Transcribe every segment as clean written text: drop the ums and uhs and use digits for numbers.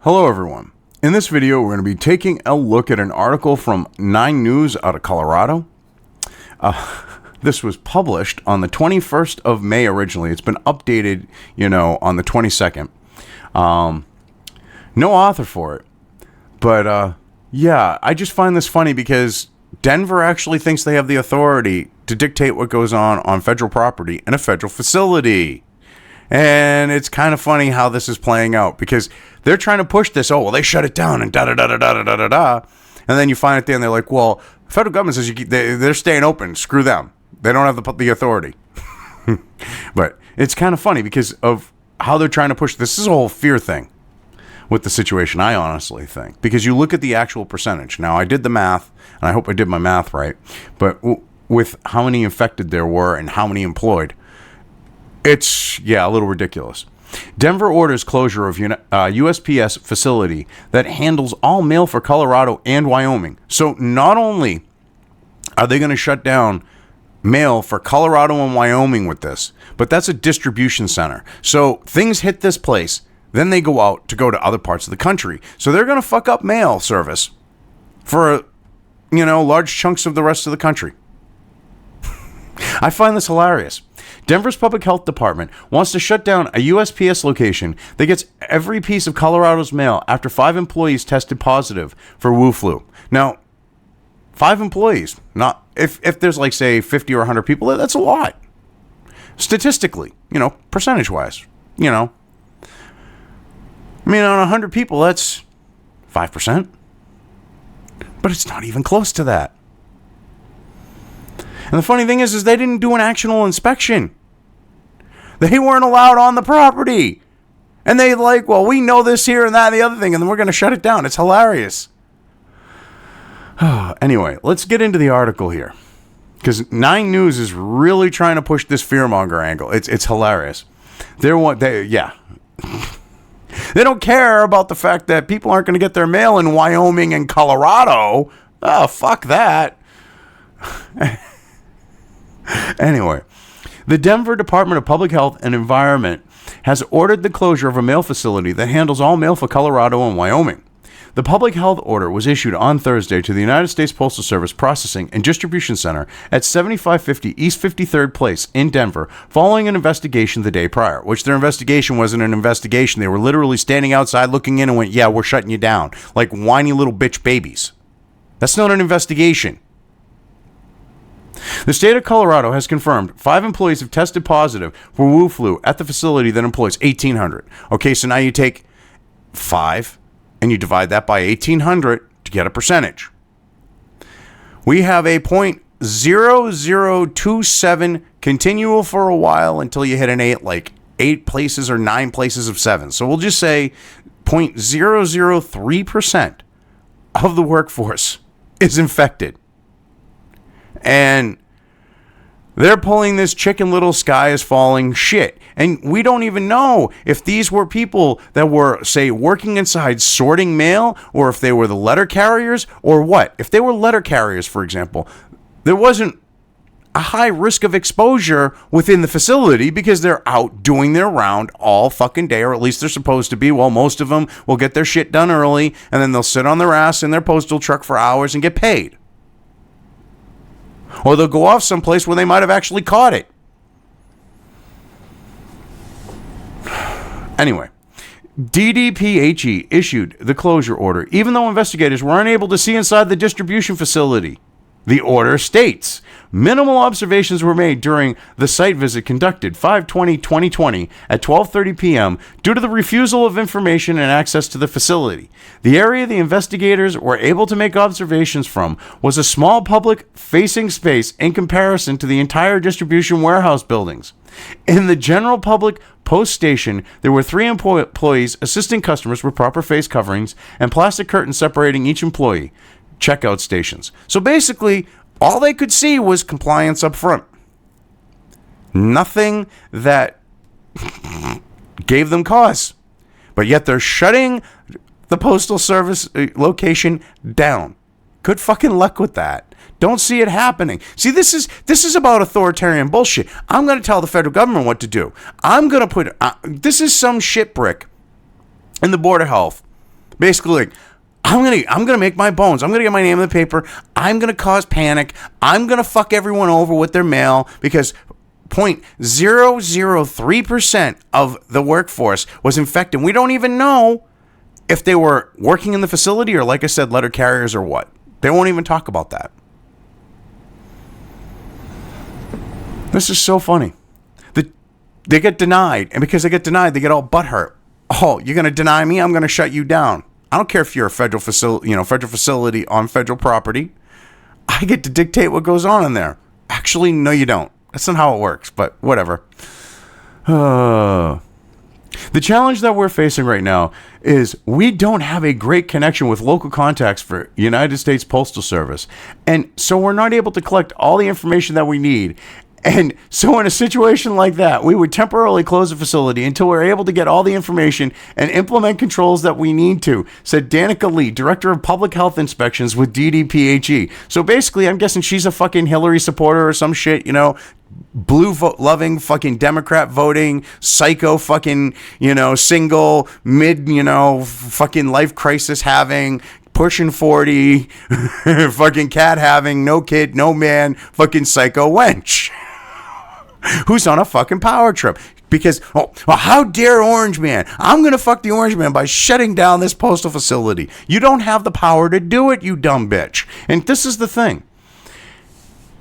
Hello everyone. In this video, we're going to be taking a look at an article from 9 News out of Colorado. This was published on the 21st of May originally. It's been updated, on the 22nd. No author for it. But, I just find this funny because Denver actually thinks they have the authority to dictate what goes on federal property in a federal facility. And it's kind of funny how this is playing out because they're trying to push this. Oh, well, they shut it down and da-da-da-da-da-da-da-da. And then you find it there and they're like, well, the federal government says they're staying open. Screw them. They don't have the authority. But it's kind of funny because of how they're trying to push. This is a whole fear thing with the situation, I honestly think. Because you look at the actual percentage. Now, I did the math, and I hope I did my math right. But with how many infected there were and how many employed, it's, a little ridiculous. Denver orders closure of USPS facility that handles all mail for Colorado and Wyoming. So not only are they going to shut down mail for Colorado and Wyoming with this, but that's a distribution center. So things hit this place, then they go out to go to other parts of the country. So they're going to fuck up mail service for, large chunks of the rest of the country. I find this hilarious. Denver's public health department wants to shut down a USPS location that gets every piece of Colorado's mail after 5 employees tested positive for Wu flu. Now, 5 employees, not if there's like say 50 or 100 people, that's a lot. Statistically, percentage-wise, I mean, on 100 people, that's 5%. But it's not even close to that. And the funny thing is they didn't do an actual inspection. They weren't allowed on the property. And they we know this here and that and the other thing, and then we're going to shut it down. It's hilarious. Anyway, let's get into the article here. Because 9 News is really trying to push this fearmonger angle. It's hilarious. They don't care about the fact that people aren't going to get their mail in Wyoming and Colorado. Oh, fuck that. Anyway, the Denver Department of Public Health and Environment has ordered the closure of a mail facility that handles all mail for Colorado and Wyoming. The public health order was issued on Thursday to the United States Postal Service Processing and Distribution Center at 7550 East 53rd Place in Denver, following an investigation the day prior, which their investigation wasn't an investigation. They were literally standing outside looking in and went, yeah, we're shutting you down, like whiny little bitch babies. That's not an investigation. The state of Colorado has confirmed 5 employees have tested positive for Wu flu at the facility that employs 1,800. Okay, so now you take 5 and you divide that by 1,800 to get a percentage. We have a 0.0027 continual for a while until you hit an 8, like 8 places or 9 places of 7. So we'll just say 0.003% of the workforce is infected. And they're pulling this chicken little sky is falling shit. And we don't even know if these were people that were, say, working inside sorting mail, or if they were the letter carriers, or what. If they were letter carriers, for example, there wasn't a high risk of exposure within the facility because they're out doing their round all fucking day, or at least they're supposed to be. Well, most of them will get their shit done early, and then they'll sit on their ass in their postal truck for hours and get paid. Or they'll go off someplace where they might have actually caught it. Anyway, DDPHE issued the closure order, even though investigators were unable to see inside the distribution facility. The order states, minimal observations were made during the site visit conducted 5/20/2020 at 12:30 p.m. due to the refusal of information and access to the facility. The area the investigators were able to make observations from was a small public-facing space in comparison to the entire distribution warehouse buildings. In the general public post station, there were 3 employees assisting customers with proper face coverings and plastic curtains separating each employee. Checkout stations. So basically, all they could see was compliance up front. Nothing that gave them cause. But yet they're shutting the Postal Service location down. Good fucking luck with that. Don't see it happening. See, this is about authoritarian bullshit. I'm going to tell the federal government what to do. I'm going to put... this is some shit brick in the Board of Health Basically, like, I'm gonna make my bones. I'm gonna get my name in the paper. I'm gonna cause panic. I'm gonna fuck everyone over with their mail because 0.003% of the workforce was infected. We don't even know if they were working in the facility or, like I said, letter carriers or what. They won't even talk about that. This is so funny. They get denied, and because they get denied, they get all butthurt. Oh, you're going to deny me? I'm going to shut you down. I don't care if you're a federal facility on federal property. I get to dictate what goes on in there. Actually, no, you don't. That's not how it works, but whatever. The challenge that we're facing right now is we don't have a great connection with local contacts for United States Postal Service. And so we're not able to collect all the information that we need. And so in a situation like that, we would temporarily close the facility until we're able to get all the information and implement controls that we need to, said Danica Lee, Director of Public Health Inspections with DDPHE. So basically, I'm guessing she's a fucking Hillary supporter or some shit, blue vote loving, fucking Democrat voting, psycho fucking, single, mid, fucking life crisis having, pushing 40, fucking cat having, no kid, no man, fucking psycho wench. Who's on a fucking power trip. Because, how dare Orange Man? I'm going to fuck the Orange Man by shutting down this postal facility. You don't have the power to do it, you dumb bitch. And this is the thing.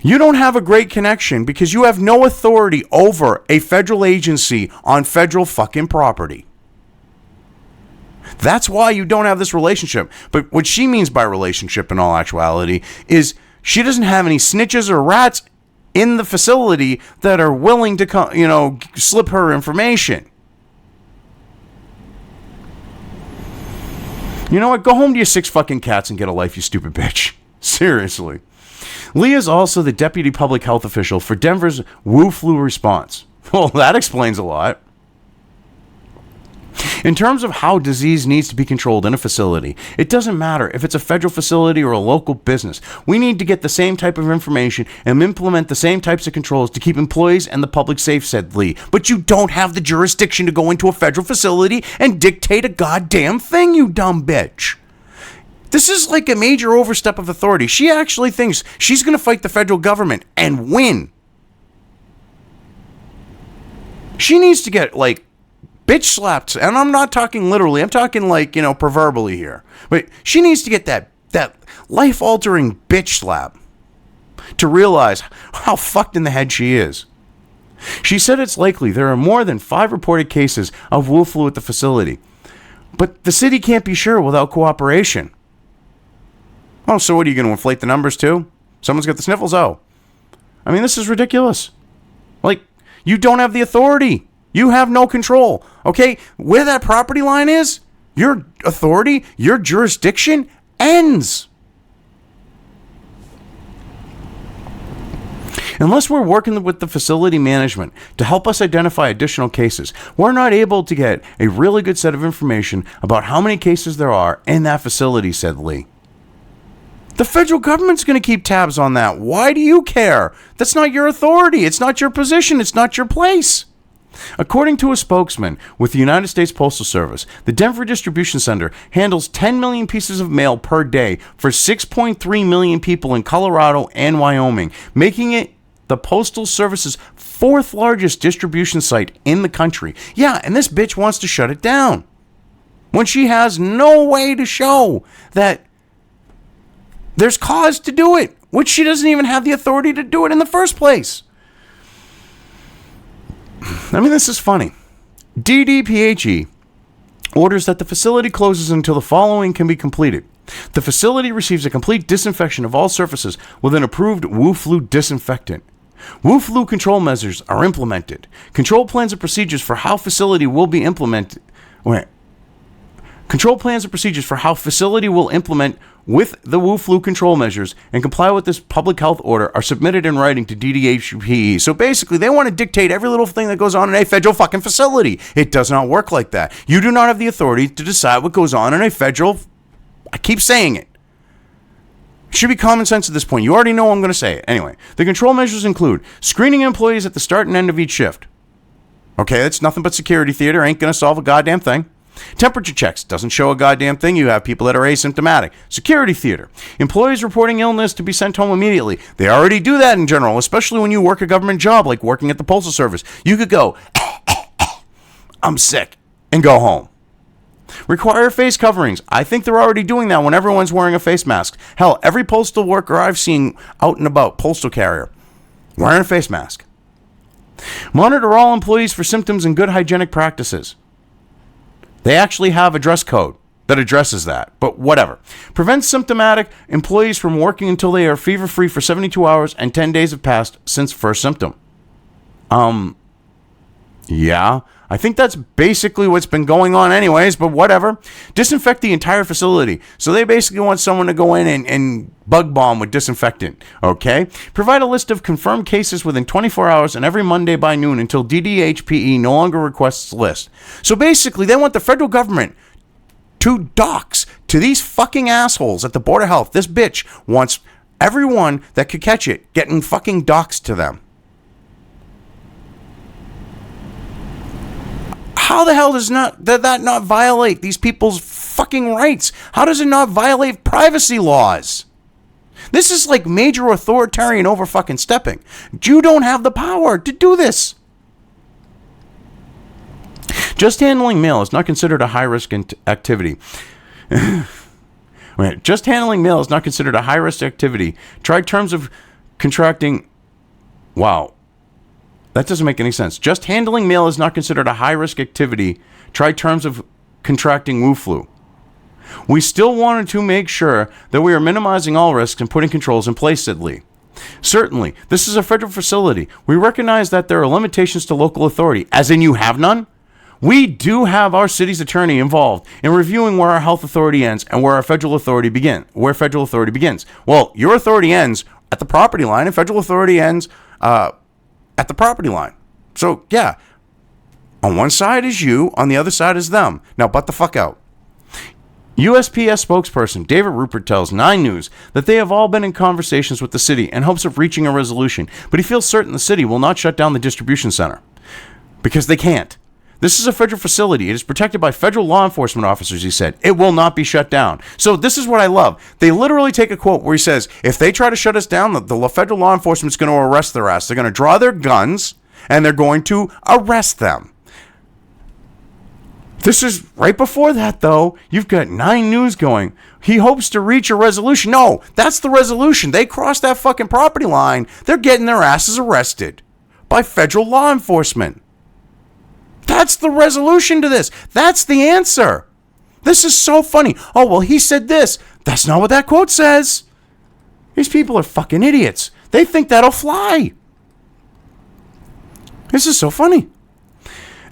You don't have a great connection because you have no authority over a federal agency on federal fucking property. That's why you don't have this relationship. But what she means by relationship in all actuality is she doesn't have any snitches or rats in the facility that are willing to, slip her information. You know what? Go home to your 6 fucking cats and get a life, you stupid bitch. Seriously. Lee is also the deputy public health official for Denver's Wu flu response. Well, that explains a lot. In terms of how disease needs to be controlled in a facility, it doesn't matter if it's a federal facility or a local business. We need to get the same type of information and implement the same types of controls to keep employees and the public safe, said Lee. But you don't have the jurisdiction to go into a federal facility and dictate a goddamn thing, you dumb bitch. This is like a major overstep of authority. She actually thinks she's going to fight the federal government and win. She needs to get, bitch slapped, and I'm not talking literally, I'm talking proverbially here. But she needs to get that life-altering bitch slap to realize how fucked in the head she is. She said it's likely there are more than 5 reported cases of Wu flu at the facility, but the city can't be sure without cooperation. Oh, so what, are you going to inflate the numbers too? Someone's got the sniffles? Oh. I mean, this is ridiculous. You don't have the authority. You have no control, okay? Where that property line is, your authority, your jurisdiction ends. Unless we're working with the facility management to help us identify additional cases, we're not able to get a really good set of information about how many cases there are in that facility, said Lee. The federal government's going to keep tabs on that. Why do you care? That's not your authority. It's not your position. It's not your place. According to a spokesman with the United States Postal Service, the Denver Distribution Center handles 10 million pieces of mail per day for 6.3 million people in Colorado and Wyoming, making it the Postal Service's 4th largest distribution site in the country. Yeah, and this bitch wants to shut it down when she has no way to show that there's cause to do it, which she doesn't even have the authority to do it in the first place. I mean, this is funny. DDPHE orders that the facility closes until the following can be completed. The facility receives a complete disinfection of all surfaces with an approved Wu flu disinfectant. Wu flu control measures are implemented. Control plans and procedures for how facility will be implemented. Control plans and procedures for how facility will implement with the Wu flu control measures and comply with this public health order are submitted in writing to DDHPE. So basically, they want to dictate every little thing that goes on in a federal fucking facility. It does not work like that. You do not have the authority to decide what goes on in a federal... I keep saying it. It should be common sense at this point. You already know I'm going to say it. Anyway, the control measures include screening employees at the start and end of each shift. Okay, that's nothing but security theater. Ain't going to solve a goddamn thing. Temperature checks. Doesn't show a goddamn thing. You have people that are asymptomatic. Security theater. Employees reporting illness to be sent home immediately. They already do that in general, especially when you work a government job like working at the Postal Service. You could go, I'm sick, and go home. Require face coverings. I think they're already doing that when everyone's wearing a face mask. Hell, every postal worker I've seen out and about, postal carrier, wearing a face mask. Monitor all employees for symptoms and good hygienic practices. They actually have a dress code that addresses that, but whatever. Prevent symptomatic employees from working until they are fever-free for 72 hours and 10 days have passed since first symptom. Yeah, I think that's basically what's been going on anyways, but whatever. Disinfect the entire facility. So they basically want someone to go in and bug bomb with disinfectant, okay? Provide a list of confirmed cases within 24 hours and every Monday by noon until DDHPE no longer requests a list. So basically, they want the federal government to dox to these fucking assholes at the Board of Health. This bitch wants everyone that could catch it getting fucking doxed to them. How the hell does that not violate these people's fucking rights? How does it not violate privacy laws? This is like major authoritarian over fucking stepping. You don't have the power to do this. Just handling mail is not considered a high-risk activity. Just handling mail is not considered a high-risk activity. Try terms of contracting... Wow. That doesn't make any sense. Just handling mail is not considered a high-risk activity. Try terms of contracting Wu flu. We still wanted to make sure that we are minimizing all risks and putting controls in place, said Lee. Certainly, this is a federal facility. We recognize that there are limitations to local authority, as in you have none. We do have our city's attorney involved in reviewing where our health authority ends and where our federal authority begins. Well, your authority ends at the property line and federal authority ends at the property line. So, yeah, on one side is you, on the other side is them. Now, butt the fuck out. USPS spokesperson David Rupert tells 9 News that they have all been in conversations with the city in hopes of reaching a resolution, but he feels certain the city will not shut down the distribution center. Because they can't. This is a federal facility. It is protected by federal law enforcement officers, he said. It will not be shut down. So this is what I love. They literally take a quote where he says, if they try to shut us down, the federal law enforcement is going to arrest their ass. They're going to draw their guns, and they're going to arrest them. This is right before that, though. You've got 9 News going. He hopes to reach a resolution. No, that's the resolution. They crossed that fucking property line. They're getting their asses arrested by federal law enforcement. That's the resolution to this. That's the answer. This is so funny. Oh, well, he said this. That's not what that quote says. These people are fucking idiots. They think that'll fly. This is so funny.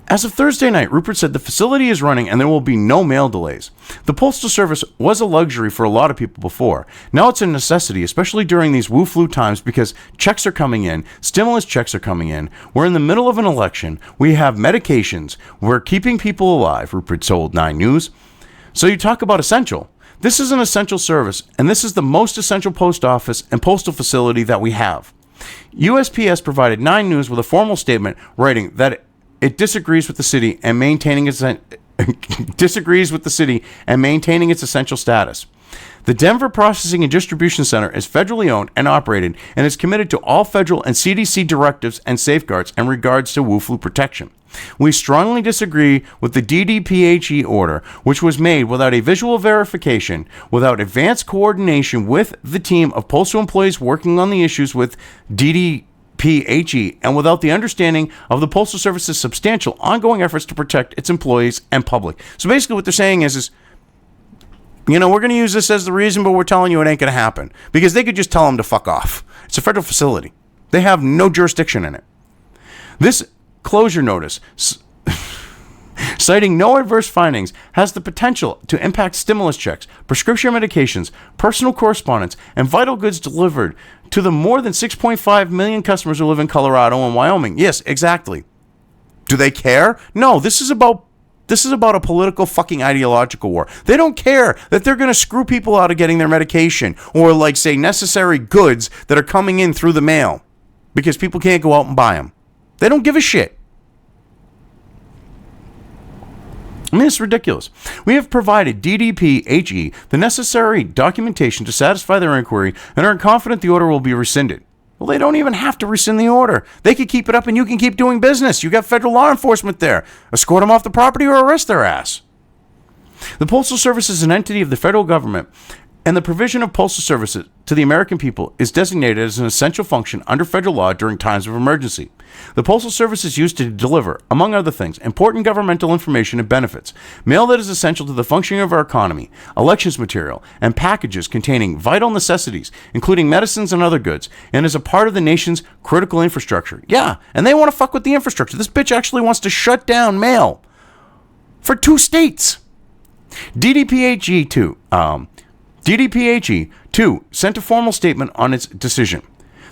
As of Thursday night, Rupert said the facility is running and there will be no mail delays. The Postal Service was a luxury for a lot of people before. Now it's a necessity, especially during these Wu flu times because checks are coming in, stimulus checks are coming in. We're in the middle of an election. We have medications. We're keeping people alive, Rupert told 9 News. So you talk about essential. This is an essential service, and this is the most essential post office and postal facility that we have. USPS provided 9 News with a formal statement writing that it disagrees with the city and maintaining its essential status. The Denver Processing and Distribution Center is federally owned and operated and is committed to all federal and CDC directives and safeguards in regards to Wu flu protection. We strongly disagree with the DDPHE order, which was made without a visual verification, without advanced coordination with the team of postal employees working on the issues with DDPHE, and without the understanding of the Postal Service's substantial ongoing efforts to protect its employees and public. So basically what they're saying is we're going to use this as the reason, but we're telling you it ain't going to happen. Because they could just tell them to fuck off. It's a federal facility. They have no jurisdiction in it. This closure notice, citing no adverse findings, has the potential to impact stimulus checks, prescription medications, personal correspondence, and vital goods delivered to the more than 6.5 million customers who live in Colorado and Wyoming. Yes, exactly. Do they care? No, this is about a political fucking ideological war. They don't care that they're going to screw people out of getting their medication or, like, say, necessary goods that are coming in through the mail because people can't go out and buy them. They don't give a shit. I mean, it's ridiculous. We have provided DDPHE the necessary documentation to satisfy their inquiry and are confident the order will be rescinded. Well, they don't even have to rescind the order. They could keep it up and you can keep doing business. You got federal law enforcement there. Escort them off the property or arrest their ass. The Postal Service is an entity of the federal government, and the provision of postal services to the American people is designated as an essential function under federal law during times of emergency. The Postal Service is used to deliver, among other things, important governmental information and benefits, mail that is essential to the functioning of our economy, elections material, and packages containing vital necessities, including medicines and other goods, and is a part of the nation's critical infrastructure. Yeah, and they want to fuck with the infrastructure. This bitch actually wants to shut down mail for 2 states. DDPHE 2 sent a formal statement on its decision.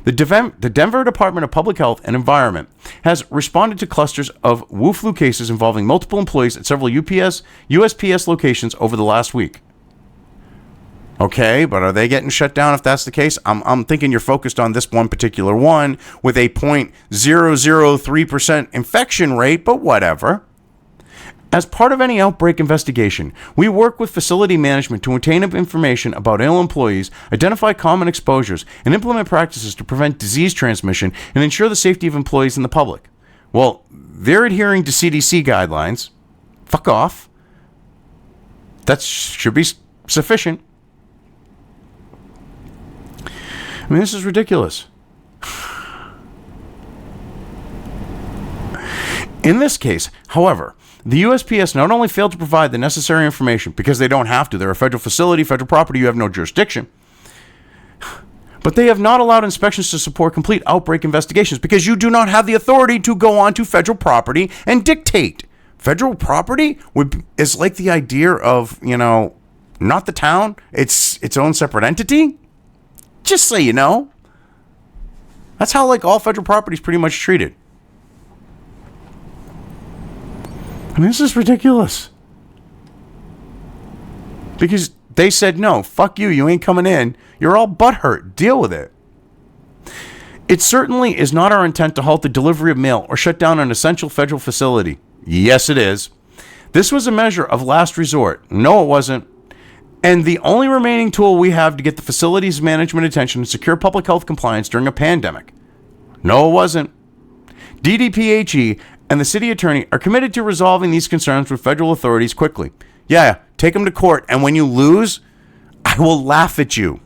The Denver Department of Public Health and Environment has responded to clusters of Wu flu cases involving multiple employees at several USPS locations over the last week. Okay, but are they getting shut down if that's the case? I'm thinking you're focused on this one particular one with a 0.003% infection rate, but whatever. As part of any outbreak investigation, we work with facility management to obtain information about ill employees, identify common exposures, and implement practices to prevent disease transmission and ensure the safety of employees and the public. Well, they're adhering to CDC guidelines. Fuck off. That should be sufficient. I mean, this is ridiculous. In this case, however, the USPS not only failed to provide the necessary information because they don't have to, they're a federal facility, federal property, you have no jurisdiction, but they have not allowed inspections to support complete outbreak investigations because you do not have the authority to go onto federal property and dictate. Federal property is like the idea of, not the town, it's its own separate entity. Just so you know. That's how all federal property is pretty much treated. I mean, this is ridiculous. Because they said, no, fuck you, you ain't coming in. You're all butthurt. Deal with it. It certainly is not our intent to halt the delivery of mail or shut down an essential federal facility. Yes, it is. This was a measure of last resort. No, it wasn't. And the only remaining tool we have to get the facility's management attention and secure public health compliance during a pandemic. No, it wasn't. DDPHE and the city attorney are committed to resolving these concerns with federal authorities quickly. Yeah, take them to court, and when you lose, I will laugh at you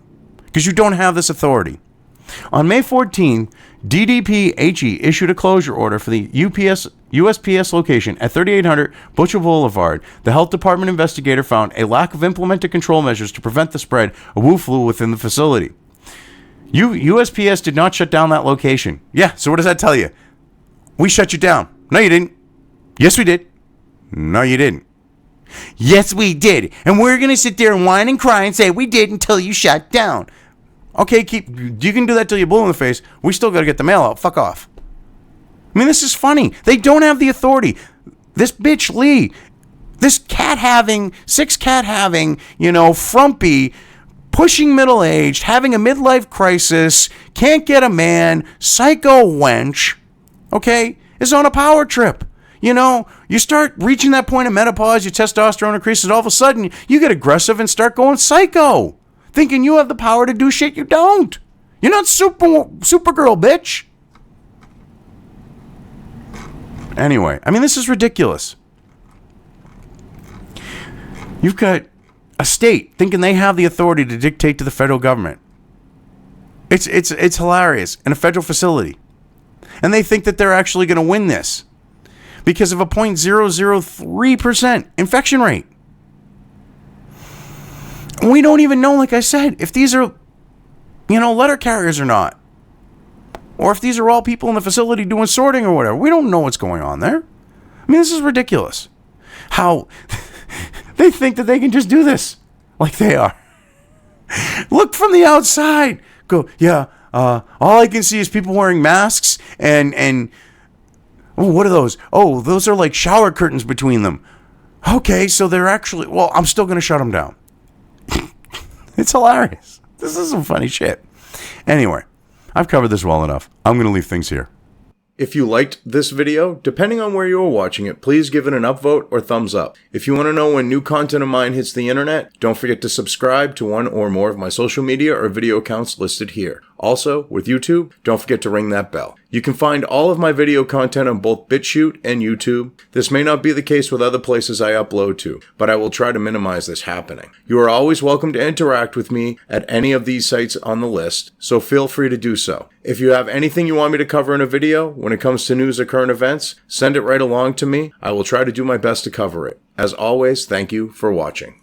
because you don't have this authority. On May 14, DDPHE issued a closure order for the USPS location at 3800 Butcher Boulevard. The health department investigator found a lack of implemented control measures to prevent the spread of Wu flu within the facility. USPS did not shut down that location. Yeah, so what does that tell you? We shut you down. No, you didn't. Yes, we did. No, you didn't. Yes, we did. And we're going to sit there and whine and cry and say we did until you shut down. Okay, you can do that till you're blue in the face. We still got to get the mail out. Fuck off. I mean, this is funny. They don't have the authority. This bitch Lee, this six cat having, frumpy, pushing middle-aged, having a midlife crisis, can't get a man, psycho wench, okay, is on a power trip. You start reaching that point of menopause, your testosterone increases, all of a sudden you get aggressive and start going psycho, thinking you have the power to do shit you don't. You're not Supergirl, bitch. Anyway, I mean, this is ridiculous. You've got a state thinking they have the authority to dictate to the federal government. It's hilarious. In a federal facility. And they think that they're actually going to win this because of a 0.003% infection rate. And we don't even know, like I said, if these are, letter carriers or not. Or if these are all people in the facility doing sorting or whatever. We don't know what's going on there. I mean, this is ridiculous. How they think that they can just do this like they are. Look from the outside. Go, yeah. All I can see is people wearing masks and what are those? Oh, those are like shower curtains between them. Okay, so they're actually, I'm still going to shut them down. It's hilarious. This is some funny shit. Anyway, I've covered this well enough. I'm going to leave things here. If you liked this video, depending on where you are watching it, please give it an upvote or thumbs up. If you want to know when new content of mine hits the internet, don't forget to subscribe to one or more of my social media or video accounts listed here. Also, with YouTube, don't forget to ring that bell. You can find all of my video content on both BitChute and YouTube. This may not be the case with other places I upload to, but I will try to minimize this happening. You are always welcome to interact with me at any of these sites on the list, so feel free to do so. If you have anything you want me to cover in a video when it comes to news or current events, send it right along to me. I will try to do my best to cover it. As always, thank you for watching.